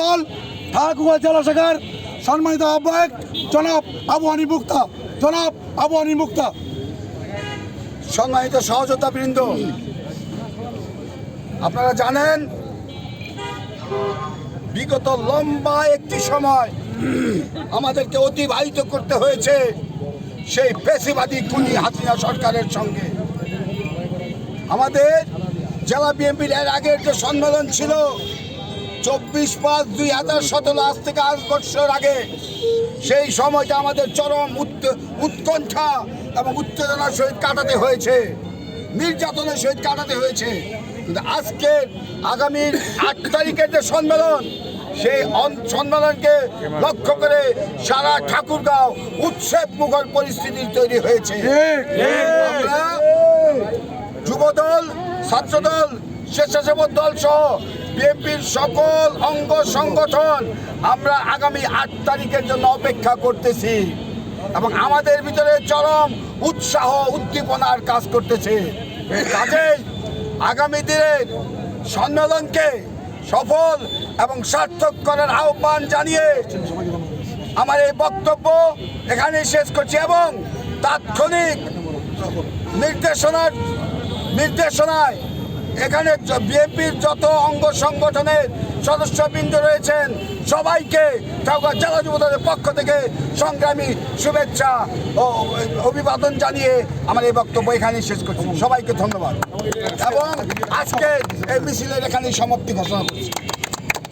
যুবদল ঠাকুরগাঁও জেলা শাখার সম্মানিত আহ্বায়ক জনাব আবু হানিফ মুক্তা। জনাব আবু হানিফ মুক্তা। সম্মানিত সহযোদ্ধাবৃন্দ, আপনারা জানেন বিগত লম্বা একটি সময় আমাদেরকে অতিবাহিত করতে হয়েছে সেই পেশিবাদী খুনি হাসিনা সরকারের সঙ্গে। আমাদের জেলা বিএনপির এর আগের যে সম্মেলন ছিল 24/5/2017, আজ থেকে 8 বছর আগে, সেই সময়টা আমাদের চরম উৎকণ্ঠা এবং উত্তেজনার সহিত কাটাতে হয়েছে, নির্যাতনের সহিত কাটাতে হয়েছে। কিন্তু আজকে আগামীর 8 তারিখের যে সম্মেলন, সেই সম্মেলনকে লক্ষ্য করে সারা ঠাকুরগাঁও উৎসব মুখর পরিস্থিতি তৈরি হয়েছে। আমরা যুবদল, ছাত্রদল, স্বেচ্ছাসেবক দল সহ বিএনপির সকল অঙ্গ সংগঠন আমরা আগামী 8 তারিখের জন্য অপেক্ষা করতেছি এবং আমাদের ভিতরে চরম উৎসাহ উদ্দীপনার কাজ করতেছে। কাজেই আগামী দিনের সম্মেলনকে সফল এবং সার্থক করার আহ্বান জানিয়ে আমার এই বক্তব্য এখানে শেষ করছি এবং তাৎক্ষণিক নির্দেশনায় এখানে বিএনপির যত অঙ্গ সংগঠনের সদস্যবৃন্দ রয়েছেন সবাইকে ঠাকুরগাঁও জেলা যুবদলের পক্ষ থেকে সংগ্রামী শুভেচ্ছা ও অভিবাদন জানিয়ে আমার এই বক্তব্য এখানেই শেষ করছি। সবাইকে ধন্যবাদ এবং আজকে এই মিছিলের এখানেই সমাপ্তি ঘোষণা করছি।